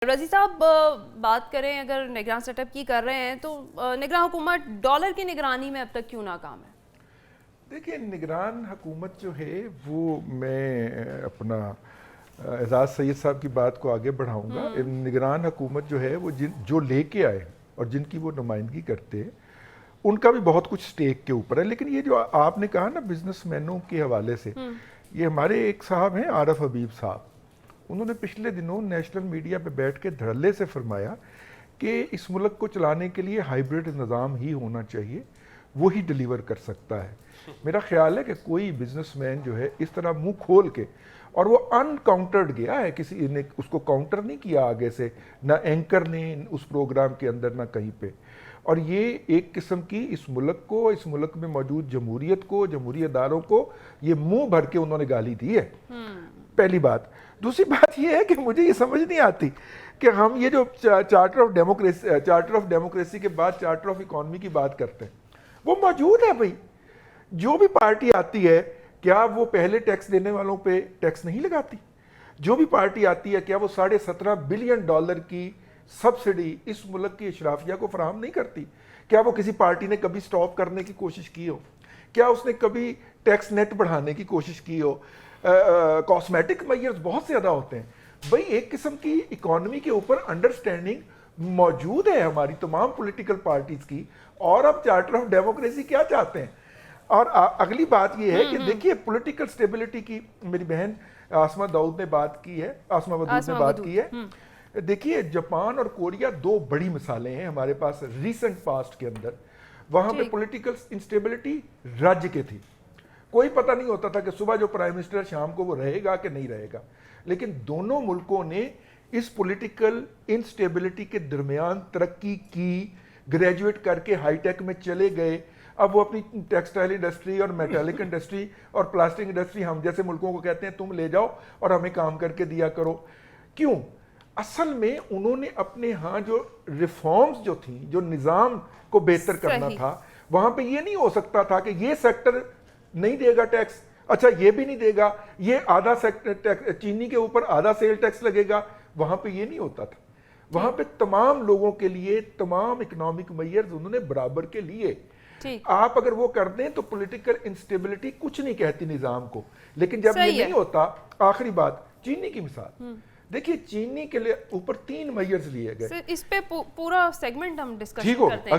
رضی صاحب بات کریں اگر نگراں سیٹ اپ کی کر رہے ہیں تو نگراں حکومت ڈالر کی نگرانی میں اب تک کیوں ناکام ہے؟ دیکھیں نگران حکومت جو ہے وہ میں اپنا اعزاز سید صاحب کی بات کو آگے بڑھاؤں گا. نگران حکومت جو ہے وہ جو لے کے آئے اور جن کی وہ نمائندگی کرتے ہیں ان کا بھی بہت کچھ سٹیک کے اوپر ہے. لیکن یہ جو آپ نے کہا نا بزنس مینوں کے حوالے سے, یہ ہمارے ایک صاحب ہیں عارف حبیب صاحب, انہوں نے پچھلے دنوں نیشنل میڈیا پہ بیٹھ کے دھڑلے سے فرمایا کہ اس ملک کو چلانے کے لیے ہائیبرڈ نظام ہی ہونا چاہیے, وہی ڈیلیور کر سکتا ہے. میرا خیال ہے کہ کوئی بزنس مین جو ہے اس طرح منہ کھول کے, اور وہ ان کاؤنٹرڈ گیا ہے, کسی نے اس کو کاؤنٹر نہیں کیا آگے سے, نہ اینکر نے اس پروگرام کے اندر نہ کہیں پہ, اور یہ ایک قسم کی اس ملک کو, اس ملک میں موجود جمہوریت کو, جمہوری اداروں کو یہ منہ بھر کے انہوں نے گالی دی ہے. پہلی بات. دوسری بات یہ ہے کہ مجھے یہ سمجھ نہیں آتی کہ ہم یہ جو چارٹر آف ڈیموکریسی کے بعد چارٹر آف اکانومی کی بات کرتے ہیں, وہ موجود ہے بھائی. جو بھی پارٹی آتی ہے کیا وہ پہلے ٹیکس دینے والوں پہ ٹیکس نہیں لگاتی؟ جو بھی پارٹی آتی ہے کیا وہ $17.5 بلین کی سبسڈی اس ملک کی اشرافیہ کو فراہم نہیں کرتی؟ کیا وہ کسی پارٹی نے کبھی سٹاپ کرنے کی کوشش کی ہو؟ کیا اس نے کبھی ٹیکس نیٹ بڑھانے کی کوشش کی ہو؟ کاسمیٹک میئرز بہت زیادہ ہوتے ہیں بھئی. ایک قسم کی اکانومی کے اوپر انڈرسٹینڈنگ موجود ہے ہماری تمام پولیٹیکل پارٹیز کی, اور اب چارٹر آف ڈیموکریسی کیا چاہتے ہیں. اور اگلی بات یہ ہے کہ دیکھیے پولیٹیکل سٹیبلٹی کی میری بہن آسما داؤد نے بات کی ہے, آسما ودود نے بات کی ہے. دیکھیے جاپان اور کوریا دو بڑی مثالیں ہیں ہمارے پاس ریسنٹ پاسٹ کے اندر. وہاں پہ پولیٹیکل انسٹیبلٹی رج کے تھی, کوئی پتہ نہیں ہوتا تھا کہ صبح جو پرائم منسٹر شام کو وہ رہے گا کہ نہیں رہے گا. لیکن دونوں ملکوں نے اس پولیٹیکل انسٹیبلٹی کے درمیان ترقی کی, گریجویٹ کر کے ہائی ٹیک میں چلے گئے. اب وہ اپنی ٹیکسٹائل انڈسٹری اور میٹالک انڈسٹری اور پلاسٹک انڈسٹری ہم جیسے ملکوں کو کہتے ہیں تم لے جاؤ اور ہمیں کام کر کے دیا کرو. کیوں؟ اصل میں انہوں نے اپنے ہاں جو ریفارمز جو تھیں, جو نظام کو بہتر کرنا تھا, وہاں پہ یہ نہیں ہو سکتا تھا کہ یہ سیکٹر نہیں دے گا ٹیکس, اچھا یہ بھی نہیں دے گا, یہ آدھا سیکٹر چینی کے اوپر آدھا سیل ٹیکس لگے گا. وہاں پہ یہ نہیں ہوتا تھا. وہاں پہ تمام لوگوں کے لیے تمام اکنامک میئرز انہوں نے برابر کے لیے. آپ اگر وہ کر دیں تو پولیٹیکل انسٹیبلٹی کچھ نہیں کہتی نظام کو. لیکن جب یہ نہیں ہوتا, آخری بات چینی کی مثال دیکھیے, چینی کے لیے اوپر 3 میئرز لیے گئے. اس پہ پورا سیگمنٹ ہم ڈسکشن کرتے ہیں.